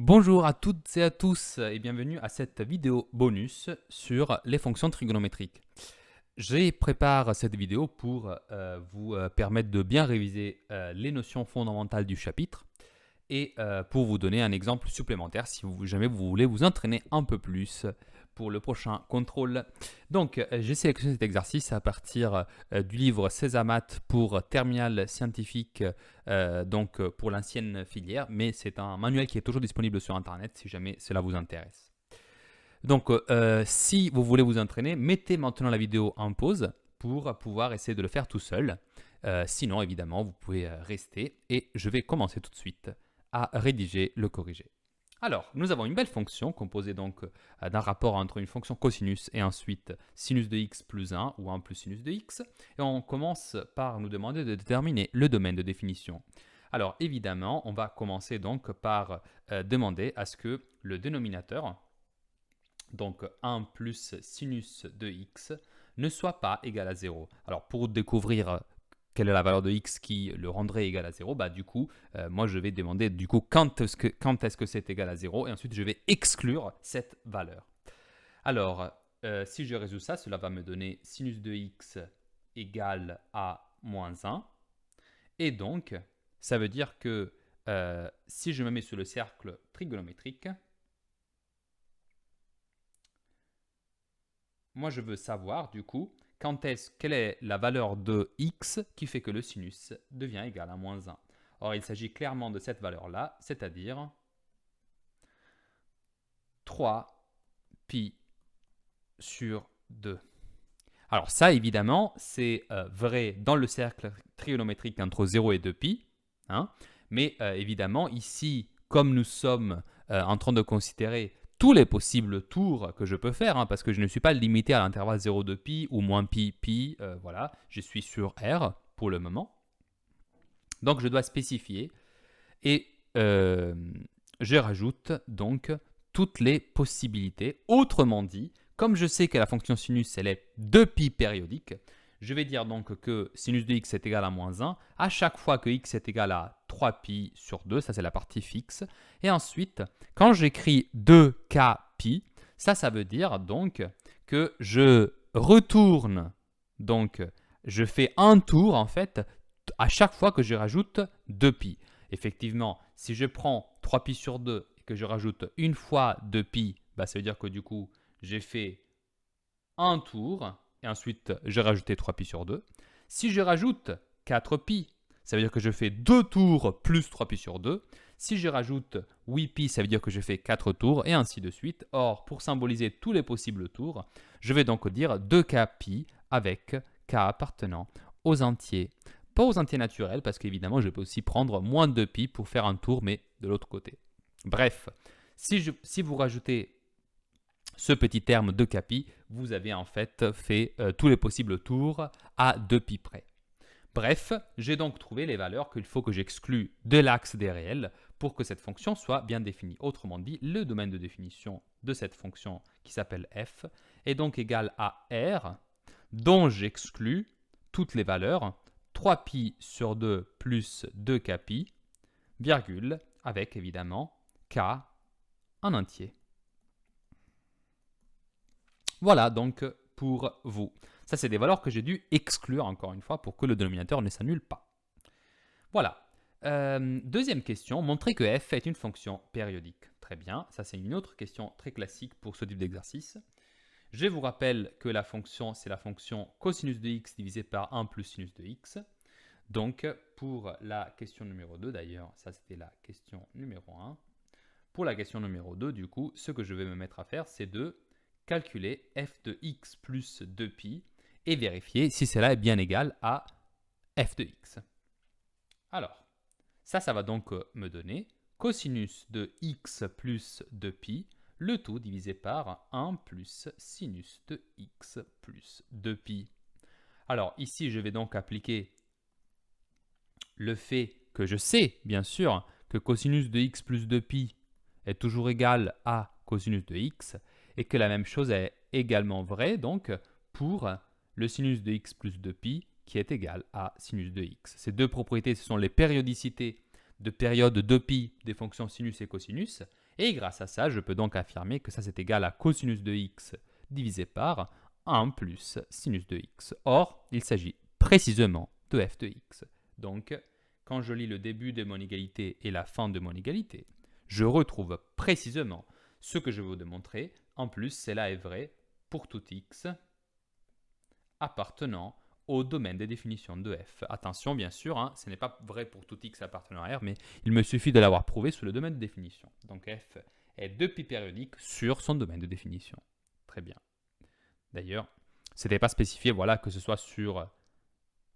Bonjour à toutes et à tous et bienvenue à cette vidéo bonus sur les fonctions trigonométriques. Je prépare cette vidéo pour vous permettre de bien réviser les notions fondamentales du chapitre et pour vous donner un exemple supplémentaire si jamais vous voulez vous entraîner un peu plus pour le prochain contrôle. Donc, j'ai sélectionné cet exercice à partir du livre Césamat pour terminale scientifique, donc pour l'ancienne filière, mais c'est un manuel qui est toujours disponible sur Internet si jamais cela vous intéresse. Donc, si vous voulez vous entraîner, mettez maintenant la vidéo en pause pour pouvoir essayer de le faire tout seul. Sinon, évidemment, vous pouvez rester et je vais commencer tout de suite à rédiger le corrigé. Alors, nous avons une belle fonction composée donc d'un rapport entre une fonction cosinus et ensuite sinus de x plus 1 ou 1 plus sinus de x. Et on commence par nous demander de déterminer le domaine de définition. Alors, évidemment, on va commencer donc par demander à ce que le dénominateur, donc 1 plus sinus de x, ne soit pas égal à 0. Alors, pour découvrir quelle est la valeur de x qui le rendrait égal à 0, du coup, moi je vais demander du coup quand est-ce que c'est égal à 0 et ensuite je vais exclure cette valeur. Alors, si je résous ça, cela va me donner sinus de x égale à moins 1. Et donc, ça veut dire que si je me mets sur le cercle trigonométrique, moi je veux savoir du coup quelle est la valeur de x qui fait que le sinus devient égal à moins 1. Or, il s'agit clairement de cette valeur-là, c'est-à-dire 3 pi sur 2. Alors ça, évidemment, c'est vrai dans le cercle trigonométrique entre 0 et 2pi. Hein, mais évidemment, ici, comme nous sommes en train de considérer tous les possibles tours que je peux faire, hein, parce que je ne suis pas limité à l'intervalle 0,2pi ou moins pi, pi, voilà, je suis sur R pour le moment. Donc je dois spécifier et je rajoute donc toutes les possibilités. Autrement dit, comme je sais que la fonction sinus elle est 2pi périodique, je vais dire donc que sinus de x est égal à moins 1 à chaque fois que x est égal à 3pi sur 2, ça c'est la partie fixe. Et ensuite, quand j'écris 2k pi, ça veut dire donc que je retourne, donc je fais un tour en fait à chaque fois que je rajoute 2pi. Effectivement, si je prends 3pi sur 2 et que je rajoute une fois 2pi, ça veut dire que du coup, j'ai fait un tour et ensuite j'ai rajouté 3pi sur 2. Si je rajoute 4pi, ça veut dire que je fais 2 tours plus 3pi sur 2. Si je rajoute 8pi, ça veut dire que je fais 4 tours et ainsi de suite. Or, pour symboliser tous les possibles tours, je vais donc dire 2k pi avec k appartenant aux entiers. Pas aux entiers naturels, parce qu'évidemment, je peux aussi prendre moins de pi pour faire un tour, mais de l'autre côté. Bref, si vous rajoutez ce petit terme de pi, vous avez en fait fait tous les possibles tours à 2pi près. Bref, j'ai donc trouvé les valeurs qu'il faut que j'exclue de l'axe des réels pour que cette fonction soit bien définie. Autrement dit, le domaine de définition de cette fonction qui s'appelle f est donc égal à r, dont j'exclus toutes les valeurs 3pi sur 2 plus 2k pi, virgule, avec évidemment k en entier. Voilà donc pour vous. Ça, c'est des valeurs que j'ai dû exclure encore une fois pour que le dénominateur ne s'annule pas. Voilà. Deuxième question, montrer que f est une fonction périodique. Très bien, ça c'est une autre question très classique pour ce type d'exercice. Je vous rappelle que la fonction, c'est la fonction cosinus de x divisé par 1 plus sinus de x. Donc, pour la question numéro 2, d'ailleurs, ça c'était la question numéro 1. Pour la question numéro 2, du coup, ce que je vais me mettre à faire, c'est de calculer f de x plus 2pi et vérifier si cela est bien égal à f de x. Alors, ça va donc me donner cosinus de x plus 2pi, le tout divisé par 1 plus sinus de x plus 2pi. Alors ici, je vais donc appliquer le fait que je sais, bien sûr, que cosinus de x plus 2pi est toujours égal à cosinus de x et que la même chose est également vraie donc pour le sinus de x plus 2pi qui est égal à sinus de x. Ces deux propriétés, ce sont les périodicités de période 2pi des fonctions sinus et cosinus Et grâce à ça, je peux donc affirmer que ça c'est égal à cosinus de x divisé par 1 plus sinus de x. Or, il s'agit précisément de f de x. Donc, quand je lis le début de mon égalité et la fin de mon égalité, je retrouve précisément ce que je veux vous démontrer. En plus, cela est vrai pour tout x appartenant au domaine des définitions de f. Attention, bien sûr, hein, ce n'est pas vrai pour tout x appartenant à R, mais il me suffit de l'avoir prouvé sous le domaine de définition. Donc f est 2π périodique sur son domaine de définition. Très bien. D'ailleurs, ce n'était pas spécifié voilà, que ce soit sur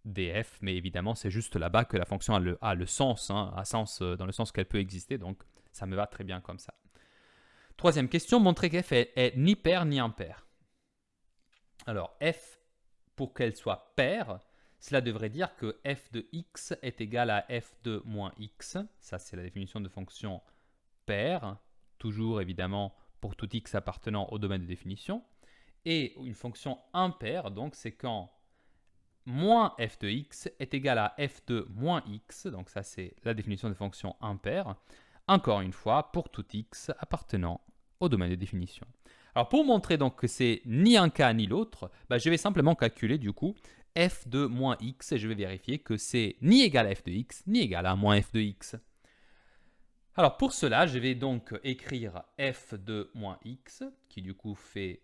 df, mais évidemment, c'est juste là-bas que la fonction a le sens, hein, a sens dans le sens qu'elle peut exister, donc ça me va très bien comme ça. Troisième question, montrer que f est ni pair ni impair. Alors, f, pour qu'elle soit paire, cela devrait dire que f de x est égal à f de moins x. Ça, c'est la définition de fonction paire, toujours évidemment pour tout x appartenant au domaine de définition. Et une fonction impaire, donc c'est quand moins f de x est égal à f de moins x, donc ça c'est la définition de fonction impaire, encore une fois pour tout x appartenant au domaine de définition. Alors pour montrer donc que c'est ni un cas ni l'autre, je vais simplement calculer du coup f de moins x et je vais vérifier que c'est ni égal à f de x ni égal à moins f de x. Alors pour cela, je vais donc écrire f de moins x qui du coup fait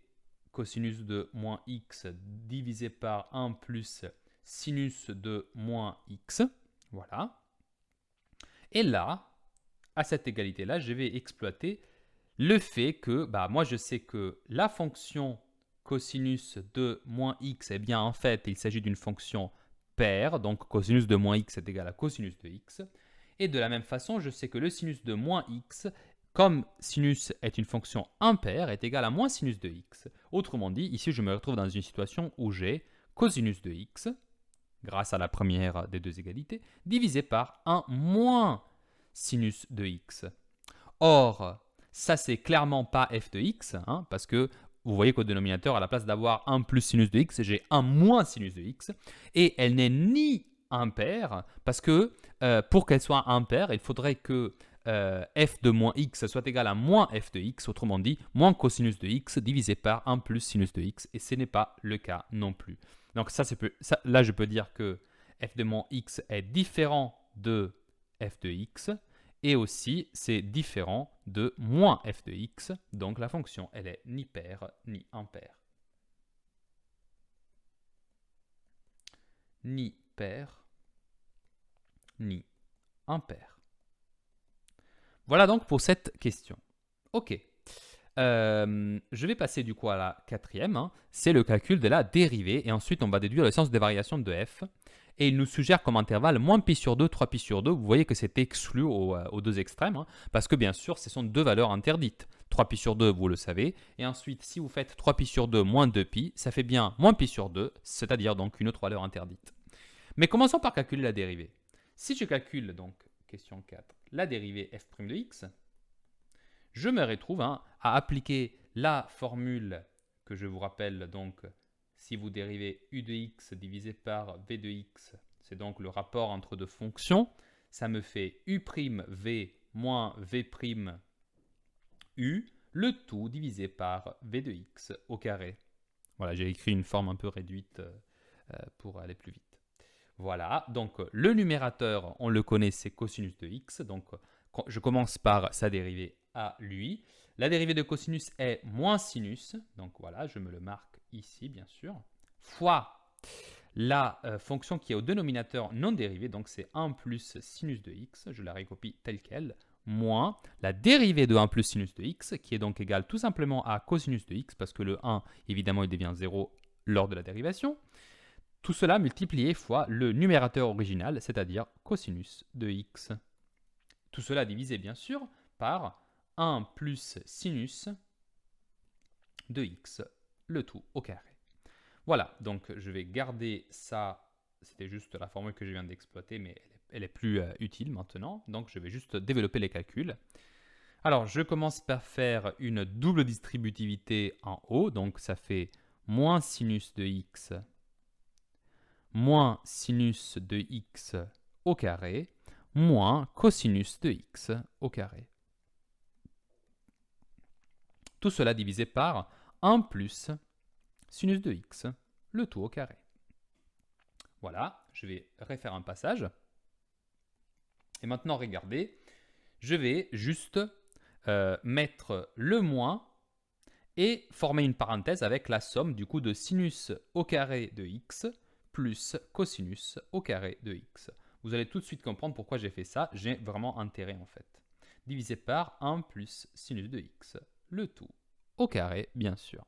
cosinus de moins x divisé par 1 plus sinus de moins x. Voilà. Et là, à cette égalité-là, je vais exploiter le fait que, moi je sais que la fonction cosinus de moins x, eh bien en fait, il s'agit d'une fonction paire, donc cosinus de moins x est égal à cosinus de x. Et de la même façon, je sais que le sinus de moins x, comme sinus est une fonction impaire, est égal à moins sinus de x. Autrement dit, ici je me retrouve dans une situation où j'ai cosinus de x, grâce à la première des deux égalités, divisé par 1 moins sinus de x. Or, ça c'est clairement pas f de x, hein, parce que vous voyez qu'au dénominateur, à la place d'avoir 1 plus sinus de x, j'ai 1 moins sinus de x, et elle n'est ni impaire, parce que pour qu'elle soit impaire, il faudrait que f de moins x soit égal à moins f de x, autrement dit, moins cosinus de x divisé par 1 plus sinus de x, et ce n'est pas le cas non plus. Donc là, je peux dire que f de moins x est différent de f de x, et aussi c'est différent de moins f de x, donc la fonction elle est ni paire ni impaire. Ni paire ni impaire. Voilà donc pour cette question. Ok. Je vais passer du coup à la quatrième, hein. C'est le calcul de la dérivée, et ensuite on va déduire le sens des variations de f. Et il nous suggère comme intervalle moins pi sur 2, 3pi sur 2. Vous voyez que c'est exclu aux deux extrêmes, hein, parce que bien sûr, ce sont deux valeurs interdites. 3pi sur 2, vous le savez. Et ensuite, si vous faites 3pi sur 2 moins 2pi, ça fait bien moins pi sur 2, c'est-à-dire donc une autre valeur interdite. Mais commençons par calculer la dérivée. Si je calcule, donc, question 4, la dérivée f' de x, je me retrouve à appliquer la formule que je vous rappelle, donc, si vous dérivez u de x divisé par v de x, c'est donc le rapport entre deux fonctions, ça me fait u'v moins v' u, le tout divisé par v de x au carré. Voilà, j'ai écrit une forme un peu réduite pour aller plus vite. Voilà, donc le numérateur, on le connaît, c'est cosinus de x, donc je commence par sa dérivée à lui. La dérivée de cosinus est moins sinus, donc voilà, je me le marque ici, bien sûr, fois la fonction qui est au dénominateur non dérivé, donc c'est 1 plus sinus de x, je la recopie telle qu'elle, moins la dérivée de 1 plus sinus de x, qui est donc égale tout simplement à cosinus de x, parce que le 1, évidemment, il devient 0 lors de la dérivation. Tout cela multiplié fois le numérateur original, c'est-à-dire cosinus de x. Tout cela divisé, bien sûr, par 1 plus sinus de x, le tout au carré. Voilà, donc je vais garder ça, c'était juste la formule que je viens d'exploiter, mais elle est plus utile maintenant, donc je vais juste développer les calculs. Alors, je commence par faire une double distributivité en haut, donc ça fait moins sinus de x moins sinus de x au carré, moins cosinus de x au carré. Tout cela divisé par 1 plus sinus de x, le tout au carré. Voilà, je vais refaire un passage. Et maintenant, regardez, je vais juste mettre le moins et former une parenthèse avec la somme du coup de sinus au carré de x plus cosinus au carré de x. Vous allez tout de suite comprendre pourquoi j'ai fait ça. J'ai vraiment intérêt en fait. Divisé par 1 plus sinus de x. Le tout au carré, bien sûr.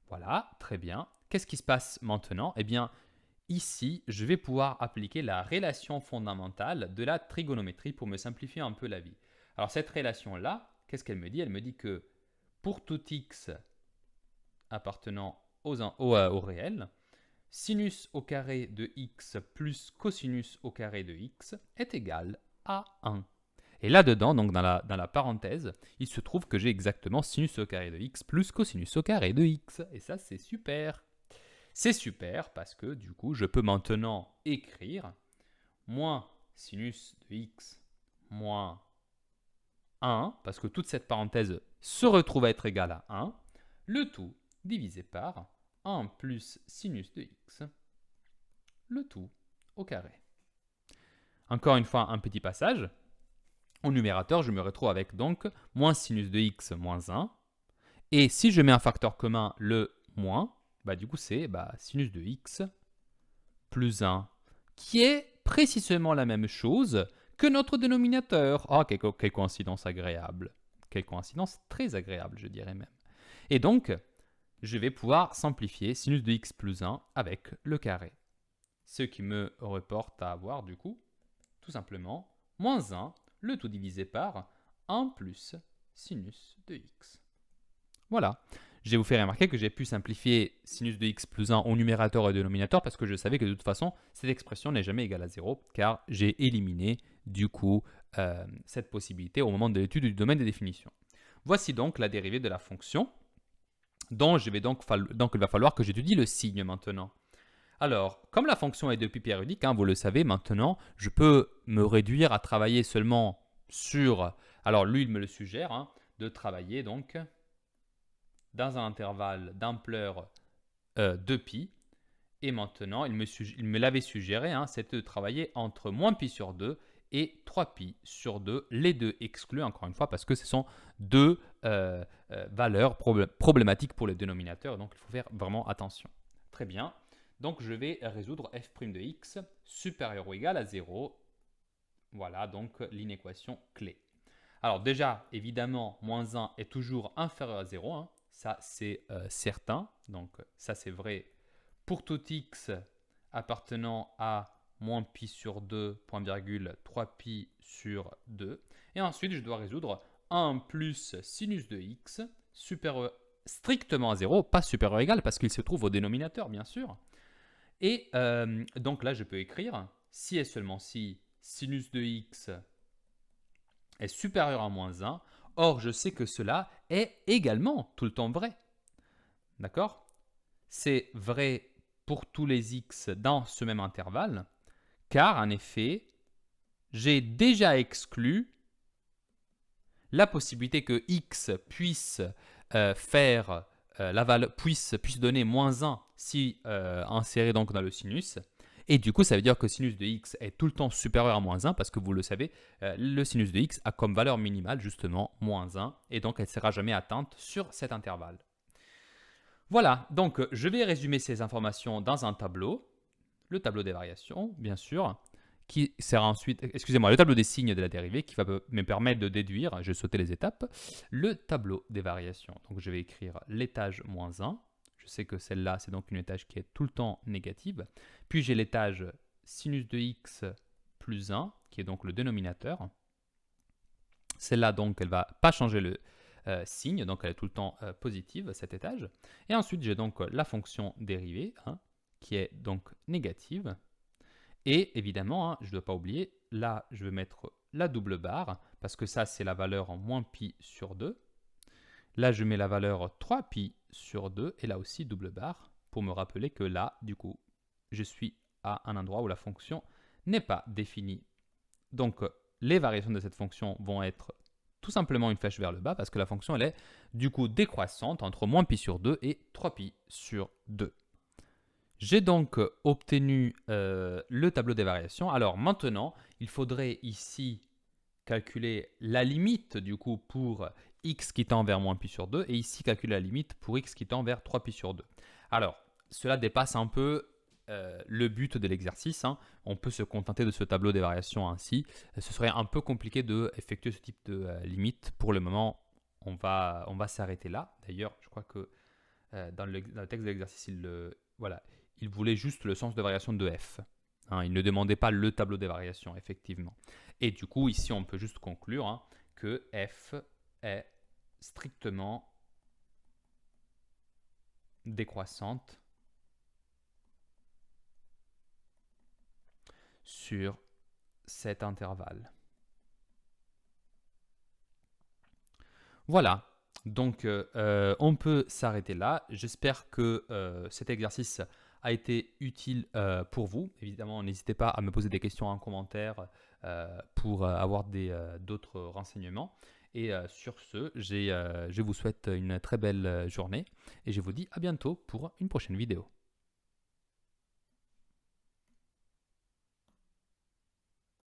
Voilà, très bien. Qu'est-ce qui se passe maintenant? Eh bien, ici, je vais pouvoir appliquer la relation fondamentale de la trigonométrie pour me simplifier un peu la vie. Alors, cette relation-là, qu'est-ce qu'elle me dit? Elle me dit que pour tout x appartenant au réel, sinus au carré de x plus cosinus au carré de x est égal à 1. Et là-dedans, donc dans la parenthèse, il se trouve que j'ai exactement sinus au carré de x plus cosinus au carré de x. Et ça, c'est super. C'est super parce que du coup, je peux maintenant écrire moins sinus de x moins 1, parce que toute cette parenthèse se retrouve à être égale à 1, le tout divisé par 1 plus sinus de x, le tout au carré. Encore une fois, un petit passage. Au numérateur, je me retrouve avec donc moins sinus de x moins 1. Et si je mets un facteur commun, le moins, du coup c'est sinus de x plus 1, qui est précisément la même chose que notre dénominateur. Oh, quelle coïncidence agréable. Quelle coïncidence très agréable, je dirais même. Et donc, je vais pouvoir simplifier sinus de x plus 1 avec le carré. Ce qui me reporte à avoir, du coup, tout simplement, moins 1, le tout divisé par 1 plus sinus de x. Voilà. Je vais vous faire remarquer que j'ai pu simplifier sinus de x plus 1 au numérateur et au dénominateur parce que je savais que de toute façon, cette expression n'est jamais égale à 0 car j'ai éliminé du coup cette possibilité au moment de l'étude du domaine des définitions. Voici donc la dérivée de la fonction dont il va falloir que j'étudie le signe maintenant. Alors, comme la fonction est de pi périodique, vous le savez maintenant, je peux me réduire à travailler seulement sur, alors lui il me le suggère, de travailler donc dans un intervalle d'ampleur de pi. Et maintenant, il me l'avait suggéré, c'était de travailler entre moins pi sur 2 et 3 pi sur 2, les deux exclus, encore une fois, parce que ce sont deux valeurs problématiques pour les dénominateurs, donc il faut faire vraiment attention. Très bien, donc je vais résoudre f' de x supérieur ou égal à 0. Voilà donc l'inéquation clé. Alors déjà, évidemment, moins 1 est toujours inférieur à 0, ça c'est certain, donc ça c'est vrai pour tout x appartenant à moins pi sur 2, point virgule, 3 pi sur 2. Et ensuite, je dois résoudre 1 plus sinus de x supérieur strictement à 0, pas supérieur ou égal, parce qu'il se trouve au dénominateur, bien sûr. Et donc là, je peux écrire, si et seulement si sinus de x est supérieur à moins 1, or je sais que cela est également tout le temps vrai. D'accord? C'est vrai pour tous les x dans ce même intervalle, car en effet, j'ai déjà exclu la possibilité que x puisse puisse donner moins 1 si inséré donc dans le sinus. Et du coup, ça veut dire que sinus de x est tout le temps supérieur à moins 1 parce que vous le savez, le sinus de x a comme valeur minimale justement moins 1 et donc elle ne sera jamais atteinte sur cet intervalle. Voilà, donc je vais résumer ces informations dans un tableau, le tableau des variations, bien sûr, qui sera ensuite, le tableau des signes de la dérivée qui va me permettre de déduire, je vais sauter les étapes, le tableau des variations. Donc je vais écrire l'étage moins 1, je sais que celle-là c'est donc une étage qui est tout le temps négative, puis j'ai l'étage sinus de x plus 1, qui est donc le dénominateur. Celle-là donc elle ne va pas changer le signe, donc elle est tout le temps positive, cet étage. Et ensuite, j'ai donc la fonction dérivée, qui est donc négative. Et évidemment, je ne dois pas oublier, là, je vais mettre la double barre, parce que ça, c'est la valeur en moins pi sur 2. Là, je mets la valeur 3 pi sur 2, et là aussi, double barre, pour me rappeler que là, du coup, je suis à un endroit où la fonction n'est pas définie. Donc, les variations de cette fonction vont être tout simplement une flèche vers le bas parce que la fonction elle est du coup décroissante entre moins pi sur 2 et 3pi sur 2. J'ai donc obtenu le tableau des variations. Alors maintenant, il faudrait ici calculer la limite du coup pour x qui tend vers moins pi sur 2 et ici calculer la limite pour x qui tend vers 3pi sur 2. Alors, cela dépasse un peu le but de l'exercice. Hein. On peut se contenter de ce tableau des variations ainsi. Ce serait un peu compliqué d'effectuer ce type de limite. Pour le moment, on va s'arrêter là. D'ailleurs, je crois que dans le texte de l'exercice, il voulait juste le sens de variation de f. Hein, il ne demandait pas le tableau des variations, effectivement. Et du coup, ici, on peut juste conclure hein, que f est strictement décroissante sur cet intervalle. Voilà, donc on peut s'arrêter là. J'espère que cet exercice a été utile pour vous. Évidemment, n'hésitez pas à me poser des questions en commentaire pour avoir d'autres renseignements. Et sur ce, je vous souhaite une très belle journée et je vous dis à bientôt pour une prochaine vidéo.